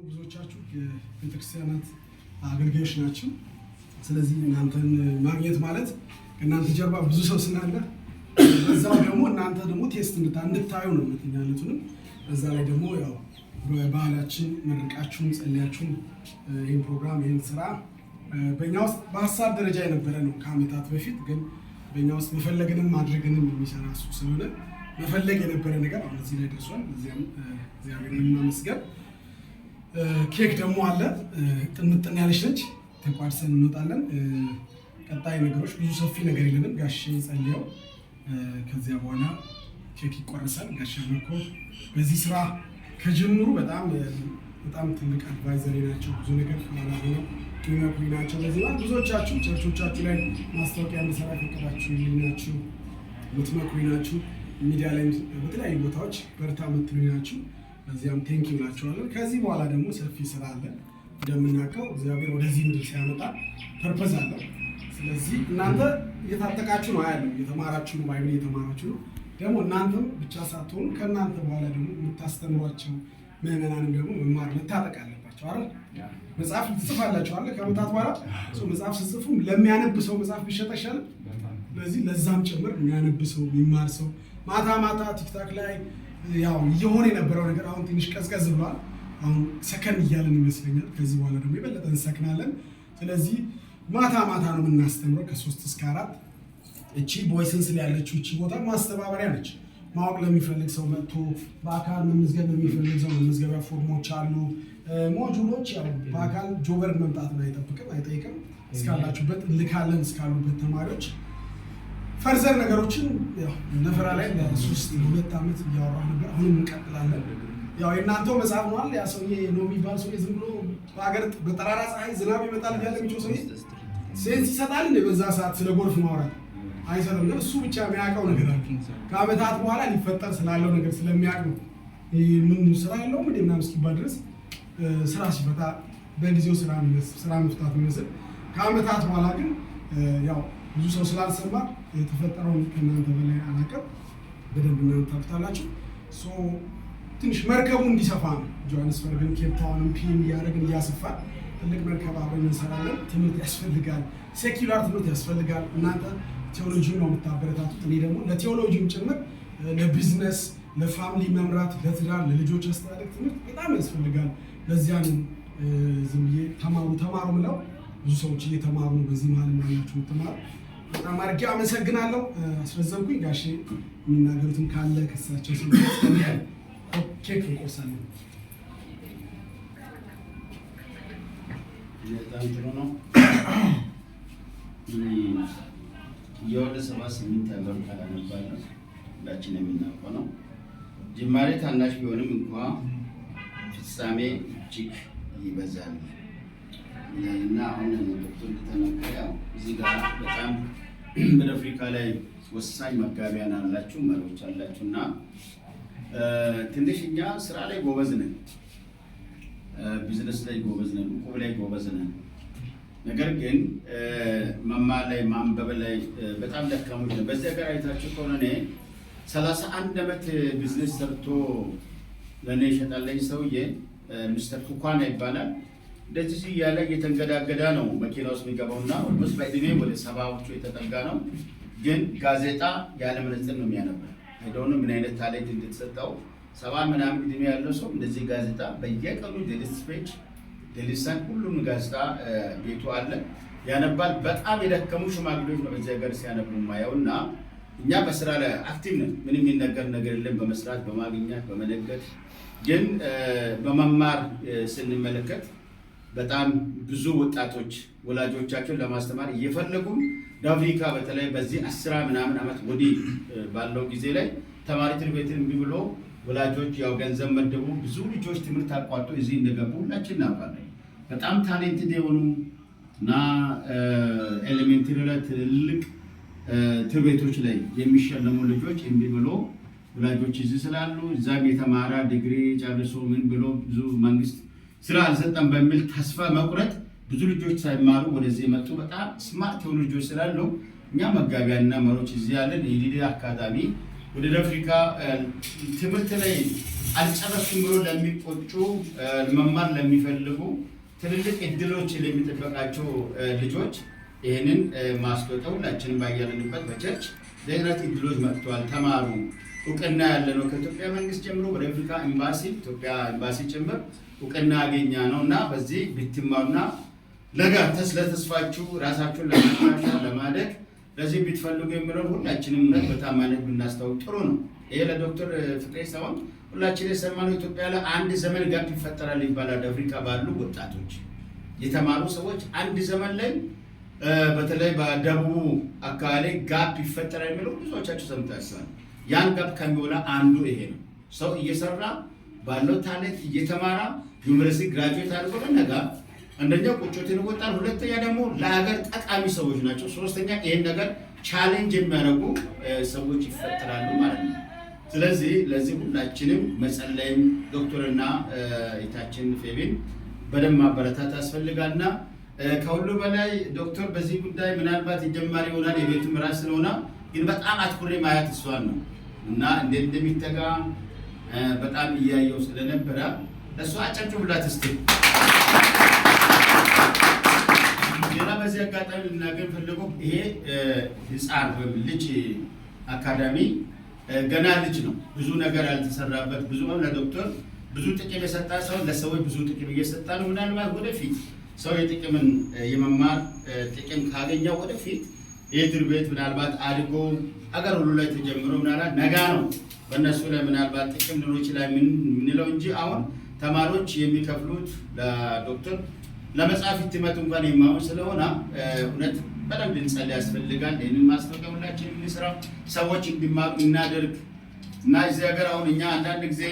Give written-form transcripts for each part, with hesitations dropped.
ብዙዎቻችሁ የቤተክርስቲያናት አገልጋዮች ናችሁ። ስለዚህ እናንተን ማግኘት ማለት ከእናንተ ጀርባ ብዙ ሰው ስላለ በዛው ደግሞ እናንተ ደግሞ ቴስት እንድታዩ ነው ምክንያቱም በዛ ላይ ደግሞ ያው በባህላችን መርቃችሁን ጸልያችሁን ይሄን ፕሮግራም ይሄን ስራ በእኛ ውስጥ በሀሳብ ደረጃ የነበረ ነው ከዓመታት በፊት ግን በእኛ ውስጥ መፈለግንም ማድረግንም የሚሰራ እሱ ስለሆነ መፈለግ የነበረ ነገር አሁን እዚህ ላይ ደርሷል። እዚያም እግዚአብሔርን እናመስገን። ኬክ ደግሞ አለ ጥንጥን ያለች ነች። ተቋርሰን እንወጣለን። ቀጣይ ነገሮች ብዙ ሰፊ ነገር የለንም። ጋሼ ጸልየው ከዚያ በኋላ ኬክ ይቆረሳል። ጋሼ መኮ በዚህ ስራ ከጀምሩ በጣም ትልቅ አድቫይዘሪ ናቸው። ብዙ ነገር ማለት ነው የሚመክሩ ናቸው። ለዚህ ማለት ብዙዎቻችሁ ቸርቾቻችሁ ላይ ማስታወቂያ እንድሰራ ፈቀዳችሁ ናችሁ፣ የምትመክሩ ናችሁ። ሚዲያ ላይ በተለያዩ ቦታዎች በርታ የምትሉ ናችሁ። በዚያም ቴንኪው ናቸዋለን። ከዚህ በኋላ ደግሞ ሰፊ ስራ አለ። እንደምናውቀው እግዚአብሔር ወደዚህ ምድር ሲያመጣ ፐርፐዝ አለ። ስለዚህ እናንተ እየታጠቃችሁ ነው ያለው፣ እየተማራችሁ ነው፣ ባይብል እየተማራችሁ ነው። ደግሞ እናንተም ብቻ ሳትሆኑ ከእናንተ በኋላ ደግሞ የምታስተምሯቸው ምዕመናንም ደግሞ መማር መታጠቅ አለባቸው አይደል? መጽሐፍ ትጽፋላችሁ አለ ከመጣት በኋላ መጽሐፍ ስትጽፉ ለሚያነብ ሰው መጽሐፍ ቢሸጥ አይሻልም? ስለዚህ ለዛም ጭምር የሚያነብ ሰው የሚማር ሰው ማታ ቲክታክ ላይ ያው እየሆነ የነበረው ነገር አሁን ትንሽ ቀዝቀዝ ብሏል። አሁን ሰከን እያለን ይመስለኛል። ከዚህ በኋላ ደግሞ የበለጠ እንሰክናለን። ስለዚህ ማታ ነው የምናስተምረው ከ3 እስከ 4። እቺ ቦይሰንስ ላይ ያለችው እቺ ቦታ ማስተባበሪያ ነች። ማወቅ ለሚፈልግ ሰው መጥቶ በአካል መመዝገብ ለሚፈልግ ሰው መመዝገቢያ ፎርሞች አሉ፣ ሞጁሎች። ያው በአካል ጆበር መምጣትን አይጠይቅም። እስካላችሁበት ልካለን እስካሉበት ተማሪዎች ፈርዘር ነገሮችን ያው ነፈራ ላይ ለ2 ዓመት እያወራሁ ነበር። አሁንም እንቀጥላለን። ያው የእናንተው መጽሐፍ ነው አይደል? ያ ሰውዬ ነው የሚባል ሰውዬ ዝም ብሎ በሀገር በጠራራ ፀሐይ ዝናብ ይመጣል እያለ የሚጮህ ሰውዬ ሴንስ ይሰጣል እንዴ? በዛ ሰዓት ስለ ጎርፍ ማውራት አይሰጥም። ግን እሱ ብቻ የሚያውቀው ነገር አለ። ከዓመታት በኋላ ሊፈጠር ስላለው ነገር ስለሚያውቅ ነው። ምን ስራ ያለው ምን ምናምን እስኪባል ድረስ ስራ ሲፈታ በጊዜው ስራ መፍታት የሚመስል ከዓመታት በኋላ ግን ያው ብዙ ሰው ስላልሰማ የተፈጠረውን ከእናንተ በላይ አላውቅም። በደንብ እናንተ ታውቁታላችሁ። ትንሽ መርከቡ እንዲሰፋ ነው። ጆሃንስበርግን ኬፕታውንን ፒም እያደረግን እያሰፋን ትልቅ መርከብ አብረን እንሰራለን። ትምህርት ያስፈልጋል፣ ሴኪላር ትምህርት ያስፈልጋል። እናንተ ቴዎሎጂውን ነው የምታበረታቱት። እኔ ደግሞ ለቴዎሎጂም ጭምር ለቢዝነስ፣ ለፋሚሊ መምራት፣ ለትዳር፣ ለልጆች አስተዳደግ ትምህርት በጣም ያስፈልጋል። ለዚያን ዝም ብዬ ተማሩ ምለው ብዙ ሰዎች እየተማሩ ነው። በዚህ መሀል ያላችሁ ተማሩ። በጣም አድርጌ አመሰግናለሁ። አስረዘምኩኝ። ጋሼ የሚናገሩትም ካለ ከሳቸው ኬክ እንቆርሳለን። በጣም ጥሩ ነው። የወደ 78 ያለው ካላነባለ ሁላችን የሚናውቀው ነው። ጅማሬ ታናሽ ቢሆንም እንኳ ፍጻሜ እጅግ ይበዛል እና አሁን ዶክተር እንደተናገረው እዚህ ጋር በጣም በአፍሪካ ላይ ወሳኝ መጋቢያን አላችሁ፣ መሪዎች አላችሁ እና ትንሽ እኛ ስራ ላይ ጎበዝ ነን፣ ቢዝነስ ላይ ጎበዝ ነን፣ ቁብ ላይ ጎበዝ ነን። ነገር ግን መማር ላይ ማንበብ ላይ በጣም ደካሞች ነን። በዚህ ሀገር አይታችሁ ከሆነ እኔ 31 ዓመት ቢዝነስ ሰርቶ ለእኔ ይሸጣለኝ ሰውዬ ሚስተር ኩኳና ይባላል። እንደዚህ እያለ እየተንገዳገዳ ነው መኪና ውስጥ የሚገባውና ኦልሞስት በእድሜ ወደ 70ዎቹ የተጠጋ ነው። ግን ጋዜጣ ያለ መነጽር ነው የሚያነበው። አይዶን ምን አይነት ታሌንት እንደተሰጠው 70 ምናምን እድሜ ያለው ሰው እንደዚህ ጋዜጣ በየቀኑ ዴሊስ ፔጅ ዴሊሰን ሁሉም ጋዜጣ ቤቱ አለ ያነባል። በጣም የደከሙ ሽማግሌዎች ነው በዚህ ሀገር ሲያነቡ ማየውና እኛ በስራ ላይ አክቲቭ ነን። ምንም የሚነገር ነገር የለም። በመስራት በማግኘት በመለገት ግን በመማር ስንመለከት በጣም ብዙ ወጣቶች ወላጆቻቸውን ለማስተማር እየፈለጉ ዳፍሪካ በተለይ በዚህ 10 ምናምን ዓመት ወዲህ ባለው ጊዜ ላይ ተማሪ ትምህርትን እምቢ ብሎ ወላጆች ያው ገንዘብ መደቡ ብዙ ልጆች ትምህርት አቋርጦ እዚህ እንደገቡ ሁላችን እናውቃለን። በጣም ታሌንትድ የሆኑ እና ኤሌሜንተሪ ላይ ትልቅ ትምህርቶች ላይ የሚሸለሙ ልጆች እምቢ ብሎ ወላጆች እዚህ ስላሉ እዛም የተማረ ዲግሪ ጨርሶ ምን ብሎ ብዙ መንግስት ስራ አልሰጠም በሚል ተስፋ መቁረጥ ብዙ ልጆች ሳይማሩ ወደዚህ የመጡ በጣም ስማርት የሆኑ ልጆች ስላሉ እኛ መጋቢያና መሮች እዚህ ያለን የሊዲ አካዳሚ ወደ አፍሪካ ትምህርት ላይ አልጨረስኩም ብሎ ለሚቆጩ መማር ለሚፈልጉ ትልልቅ እድሎች ለሚጠበቃቸው ልጆች ይህንን ማስታወቂያ ሁላችንም ባያለንበት በቸርች ለህብረት እድሎች መጥተዋል። ተማሩ። እውቅና ያለ ነው ከኢትዮጵያ መንግስት ጀምሮ ወደ አፍሪካ ኤምባሲ ኢትዮጵያ ኤምባሲ ጭምር እውቅና ያገኛ ነው እና በዚህ ብትማሩና ለተስፋችሁ ራሳችሁን ለማሻሻል ለማደግ ለዚህ ብትፈልጉ የሚለውን ሁላችንም እውነት በታማኝነት ብናስታውቅ ጥሩ ነው። ይሄ ለዶክተር ፍቅሬ ሳይሆን ሁላችን የሰማነው ኢትዮጵያ ላይ አንድ ዘመን ጋፕ ይፈጠራል ይባላል። አፍሪካ ባሉ ወጣቶች የተማሩ ሰዎች አንድ ዘመን ላይ በተለይ በደቡቡ አካባቢ ጋፕ ይፈጠራል የሚለው ብዙዎቻችሁ ሰምታችኋል። ያን ጋፕ ከሚሞላ አንዱ ይሄ ነው። ሰው እየሰራ ባለው ታሌንት እየተማራ ዩኒቨርሲቲ ግራጁዌት አድርጎ ለነጋ አንደኛ ቁጭትን ይወጣል፣ ሁለተኛ ደግሞ ለሀገር ጠቃሚ ሰዎች ናቸው፣ ሶስተኛ ይሄን ነገር ቻሌንጅ የሚያደርጉ ሰዎች ይፈጠራሉ ማለት ነው። ስለዚህ ለዚህ ሁላችንም መጸለይም ዶክተርና የታችን ፌቢን በደንብ ማበረታት ያስፈልጋልና ከሁሉ በላይ ዶክተር በዚህ ጉዳይ ምናልባት ይጀማሪ ይሆናል የቤቱ ምራስ ስለሆነ ግን በጣም አትኩሬ ማየት እሷን ነው እና እንዴት እንደሚተጋ በጣም እያየው ስለነበረ ለእሷ አጨብጭቡላት እስቲ። ሌላ በዚህ አጋጣሚ ልናገር ፈልገው ይሄ ህፃን ወይም ልጅ አካዳሚ ገና ልጅ ነው፣ ብዙ ነገር ያልተሰራበት ብዙ ለዶክተር ብዙ ጥቅም የሰጣ ሰው ለሰዎች ብዙ ጥቅም እየሰጣ ነው። ምናልባት ወደፊት ሰው የጥቅምን የመማር ጥቅም ካገኘው ወደፊት የትምህርት ቤት ምናልባት አድጎ አገር ሁሉ ላይ ተጀምሮ ምናልባት ነጋ ነው በእነሱ ላይ ምናልባት ጥቅም ሊኖር ይችላል ምንለው እንጂ አሁን ተማሪዎች የሚከፍሉት ለዶክተር ለመጽሐፍ ህትመት እንኳን የማይሆን ስለሆነ እውነት በደንብ ልንጸልይ ያስፈልጋል። ይህንን ማስታወቂያ ሁላችን የምንሰራ ሰዎች እንዲማሩ እናደርግ እና እዚህ ሀገር አሁን እኛ አንዳንድ ጊዜ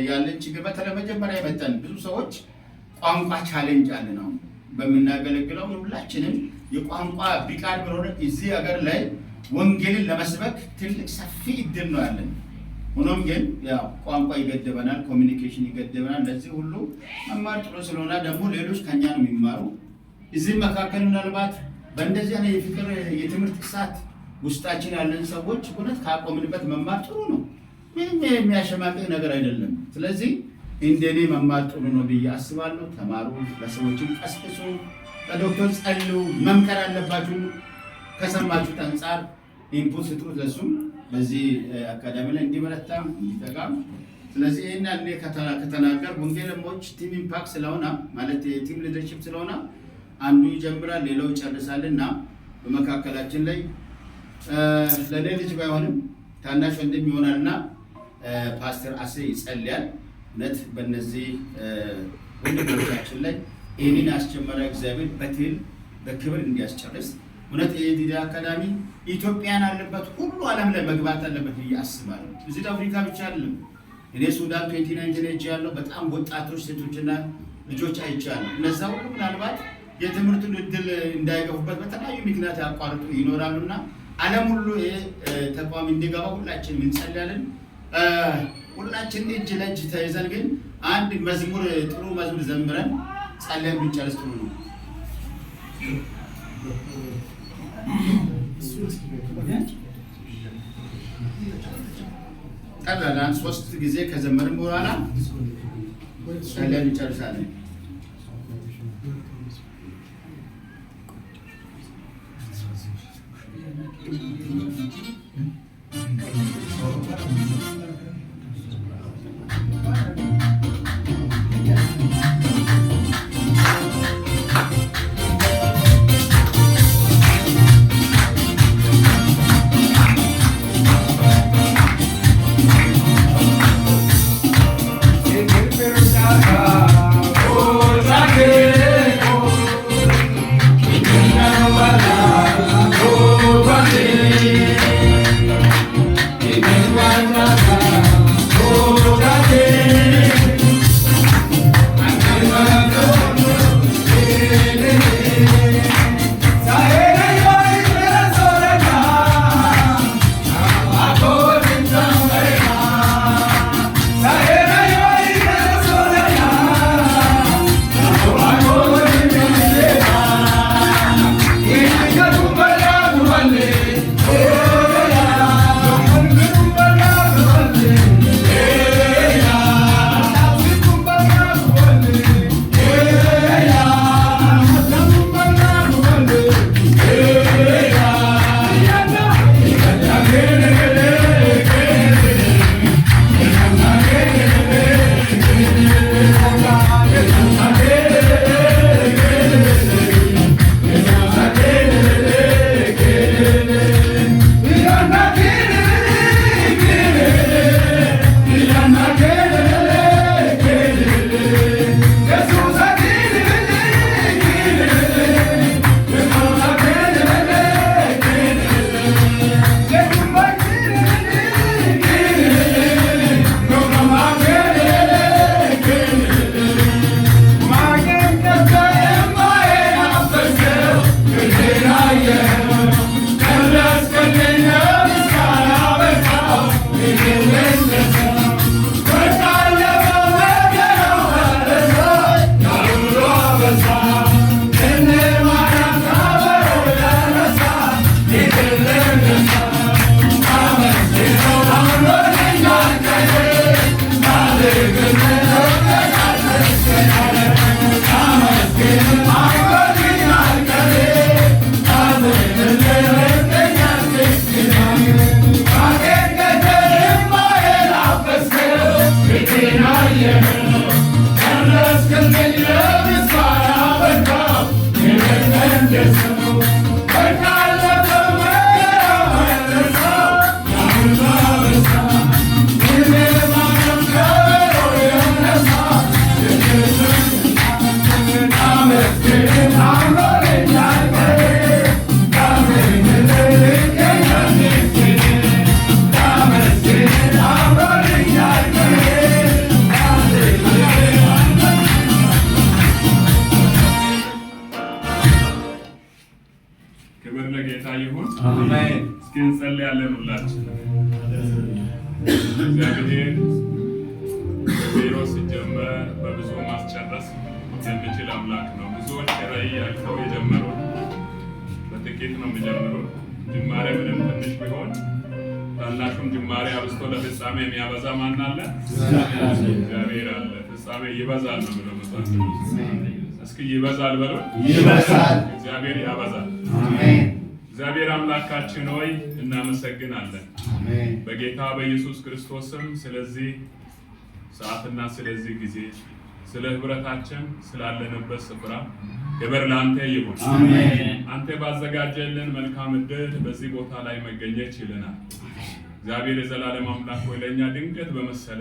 ያለን ችግር በተለይ መጀመሪያ የመጣን ብዙ ሰዎች ቋንቋ ቻሌንጅ አለን። አሁን በምናገለግለው ሁላችንም የቋንቋ ቢቃል ብሎን እዚህ ሀገር ላይ ወንጌልን ለመስበክ ትልቅ ሰፊ እድል ነው ያለን። ሆኖም ግን ያው ቋንቋ ይገደበናል፣ ኮሚኒኬሽን ይገደበናል። ለዚህ ሁሉ መማር ጥሩ ስለሆነ ደግሞ ሌሎች ከኛ ነው የሚማሩ። እዚህ መካከል ምናልባት በእንደዚህ አይነት የፍቅር የትምህርት እሳት ውስጣችን ያለን ሰዎች እውነት ካቆምንበት መማር ጥሩ ነው። ምንም የሚያሸማቅቅ ነገር አይደለም። ስለዚህ እንደኔ መማር ጥሩ ነው ብዬ አስባለሁ። ተማሩ፣ ለሰዎችም ቀስቅሱ፣ ለዶክተር ጸልዩ። መምከር አለባችሁ። ከሰማችሁት አንጻር ኢንፑት ስጡት ለሱም በዚህ አካዳሚ ላይ እንዲበረታ እንዲጠቃም። ስለዚህ ይሄን ያኔ ከተናገር ወንጌላሞች ቲም ኢምፓክት ስለሆነ ማለት የቲም ሊደርሺፕ ስለሆነ አንዱ ይጀምራል ሌላው ይጨርሳልና በመካከላችን ላይ ለኔ ልጅ ባይሆንም ታናሽ ወንድም ይሆናልና ፓስተር አሴ ይጸልያል። እውነት በእነዚህ ወንድሞቻችን ላይ ይህንን ያስጀመረ እግዚአብሔር በትል በክብር እንዲያስጨርስ እውነት የዲዳ አካዳሚ ኢትዮጵያን አለበት ሁሉ ዓለም ላይ መግባት አለበት ብዬ አስባለሁ። እዚህ አፍሪካ ብቻ አይደለም። እኔ ሱዳን 29 ሄጄ ያለው በጣም ወጣቶች ሴቶችና ልጆች አይቻለሁ። እነዛ ሁሉ ምናልባት የትምህርቱን እድል እንዳይገፉበት በተለያዩ ምክንያት ያቋርጡ ይኖራሉና ዓለም ሁሉ ይሄ ተቋም እንዲገባ ሁላችንም እንጸልያለን። ሁላችን እጅ ለእጅ ተይዘን ግን አንድ መዝሙር ጥሩ መዝሙር ዘምረን ጸልየን ብንጨርስ ጥሩ ነው። ቀላል 3 ጊዜ ከዘመርን በኋላ ጸልየን እንጨርሳለን። Oh እግዚአብሔር ቢሮ ሲጀመር በብዙ ማስጨረስ የሚችል አምላክ ነው። ብዙዎች ራዕይ ያልከው የጀመሩት በጥቂት ነው የሚጀምሩት። ጅማሬ ምንም ትንሽ ቢሆን ታናሹም ጅማሬ አብስቶ ለፍጻሜ የሚያበዛ ማን አለ? እግዚአብሔር አለ። ፍጻሜ ይበዛል ነው ብሎ መጽሐፍ። እስኪ ይበዛል በሉ። ይበዛል። እግዚአብሔር ያበዛል። አሜን። እግዚአብሔር አምላካችን ሆይ እናመሰግናለን። አሜን። በጌታ በኢየሱስ ክርስቶስም ስለዚህ ሰዓትና ስለዚህ ጊዜ ስለ ህብረታችን ስላለንበት ስፍራ ክብር ለአንተ ይሁን። አሜን። አንተ ባዘጋጀልን መልካም ዕድል በዚህ ቦታ ላይ መገኘት ይለናል። እግዚአብሔር የዘላለም አምላክ ሆይ ለእኛ ድንገት በመሰለ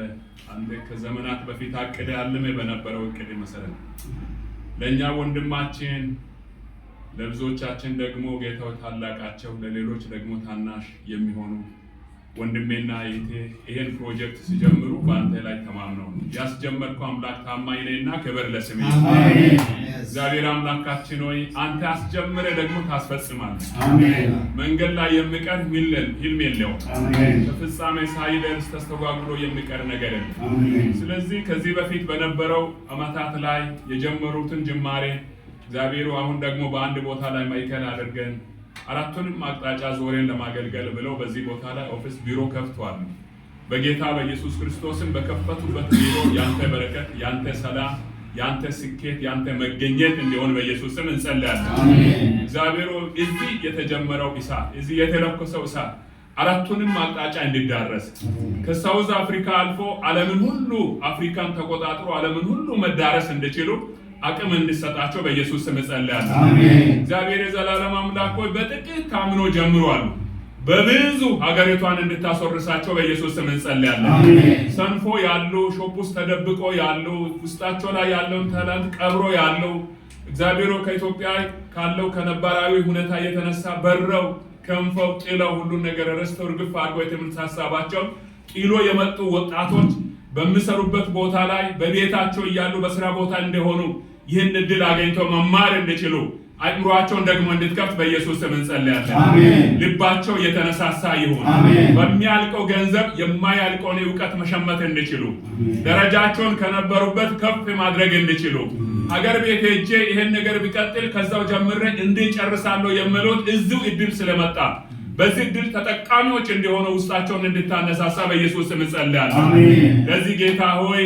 አንተ ከዘመናት በፊት አቅደ አልመ በነበረው እቅድ መሰረት ለእኛ ወንድማችን ለብዙዎቻችን ደግሞ ጌታው ታላቃቸው ለሌሎች ደግሞ ታናሽ የሚሆኑ ወንድሜና እህቴ ይሄን ፕሮጀክት ሲጀምሩ በአንተ ላይ ተማምነው ነው ያስጀመርከው። አምላክ ታማኝ ነህና ክብር ለስምህ ይሁን። እግዚአብሔር አምላካችን ሆይ አንተ አስጀምረ ደግሞ ታስፈጽማለህ። አሜን። መንገድ ላይ የሚቀር ህልም የለውም። አሜን። ፍጻሜ ሳይደርስ ተስተጓጉሎ የሚቀር ነገር የለም። አሜን። ስለዚህ ከዚህ በፊት በነበረው ዓመታት ላይ የጀመሩትን ጅማሬ እግዚአብሔር አሁን ደግሞ በአንድ ቦታ ላይ ማይከል አድርገን አራቱንም አቅጣጫ ዞሬን ለማገልገል ብለው በዚህ ቦታ ላይ ኦፊስ ቢሮ ከፍቷል። በጌታ በኢየሱስ ክርስቶስም በከፈቱበት ቢሮ ያንተ በረከት፣ ያንተ ሰላም፣ ያንተ ስኬት፣ ያንተ መገኘት እንዲሆን በኢየሱስ ስም እንጸልያለን። አሜን። እግዚአብሔር እዚህ የተጀመረው እሳት፣ እዚህ የተለኮሰው እሳት አራቱንም አቅጣጫ እንዲዳረስ ከሳውዝ አፍሪካ አልፎ ዓለምን ሁሉ አፍሪካን ተቆጣጥሮ ዓለምን ሁሉ መዳረስ እንዲችሉ አቅም እንድሰጣቸው በኢየሱስ ስም ጸልያለሁ። አሜን። እግዚአብሔር የዘላለም አምላክ ሆይ በጥቂት ታምኖ ጀምሯል። በብዙ ሀገሪቷን እንድታስወርሳቸው በኢየሱስ ስም ጸልያለሁ። አሜን። ሰንፎ ያሉ ሾፕ ውስጥ ተደብቆ ያሉ ውስጣቸው ላይ ያለውን ታላንት ቀብሮ ያሉ እግዚአብሔር ከኢትዮጵያ ካለው ከነባራዊ ሁኔታ የተነሳ በረው ከንፈው ጥለው ሁሉን ነገር ረስተው እርግፍ አድርገው የትምህርት ሀሳባቸው ጥሎ የመጡ ወጣቶች በሚሰሩበት ቦታ ላይ በቤታቸው እያሉ በስራ ቦታ እንደሆኑ ይህን እድል አገኝተው መማር እንዲችሉ አእምሯቸውን ደግሞ እንድትከፍት በኢየሱስ ስም እንጸልያለን። አሜን። ልባቸው የተነሳሳ ይሁን። አሜን። በሚያልቀው ገንዘብ የማያልቀውን ዕውቀት መሸመት እንዲችሉ ደረጃቸውን ከነበሩበት ከፍ ማድረግ እንዲችሉ ሀገር ቤት ሄጄ ይሄን ነገር ቢቀጥል ከዛው ጀምሬ እንዲጨርሳለሁ የሚሉት እዚሁ እድል ስለመጣ በዚህ እድል ተጠቃሚዎች እንዲሆኑ ውስጣቸውን እንድታነሳሳ በኢየሱስ ስም እንጸልያለን። አሜን። ለዚህ ጌታ ሆይ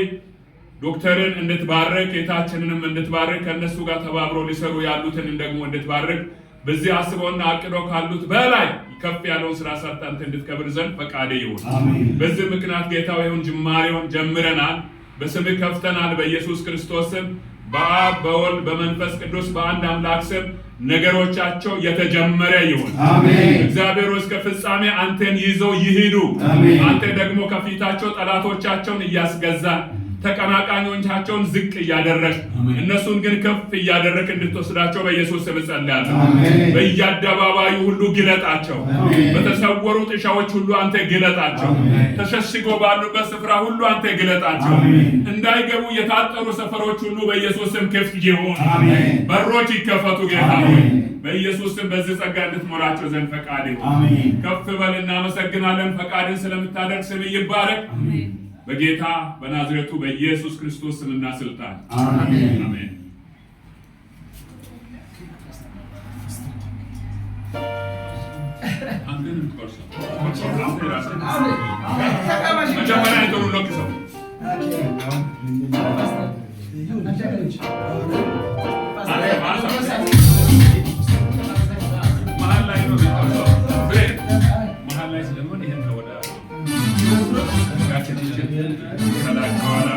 ዶክተርን እንድትባርክ ጌታችንንም እንድትባርክ ከነሱ ጋር ተባብሮ ሊሰሩ ያሉትን ደግሞ እንድትባርክ በዚህ አስበውና አቅደው ካሉት በላይ ከፍ ያለውን ስራ ሰርተን እንድትከብር ዘንድ ፈቃድ ይሁን። አሜን። በዚህ ምክንያት ጌታ ሆይ ጅማሬውን ጀምረናል፣ በስምህ ከፍተናል። በኢየሱስ ክርስቶስ ስም በአብ በወልድ በመንፈስ ቅዱስ በአንድ አምላክ ስም ነገሮቻቸው የተጀመረ ይሁን። አሜን። እግዚአብሔር እስከ ፍጻሜ አንተን ይዘው ይሄዱ። አሜን። አንተ ደግሞ ከፊታቸው ጠላቶቻቸውን እያስገዛን ተቀናቃኞቻቸውን ዝቅ እያደረግ እነሱን ግን ከፍ እያደረግ እንድትወስዳቸው በኢየሱስ ስም ጸልያለሁ። በየአደባባዩ ሁሉ ግለጣቸው። በተሰወሩ ጥሻዎች ሁሉ አንተ ግለጣቸው። ተሸሽጎ ባሉበት ስፍራ ሁሉ አንተ ግለጣቸው። እንዳይገቡ የታጠሩ ሰፈሮች ሁሉ በኢየሱስ ስም ክፍት ይሁን። በሮች ይከፈቱ። ጌታ ሆይ በኢየሱስ ስም በዚህ ጸጋ እንድትሞላቸው ዘንድ ፈቃድ ይሁን። ከፍ በል። እናመሰግናለን። ፈቃድን ስለምታደርግ ስም ይባረክ። በጌታ በናዝሬቱ በኢየሱስ ክርስቶስ ስምና ስልጣን አሜን። አሜን። አንተንም ቆርሶ መጀመሪያ አይተሩ ለቅሰው መሀል ላይ ነው መሀል ላይ ስለሆነ ይሄን ነው ወደ ከላቸዋላ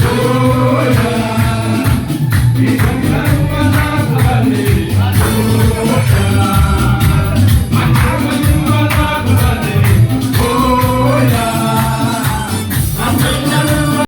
Hallelujah.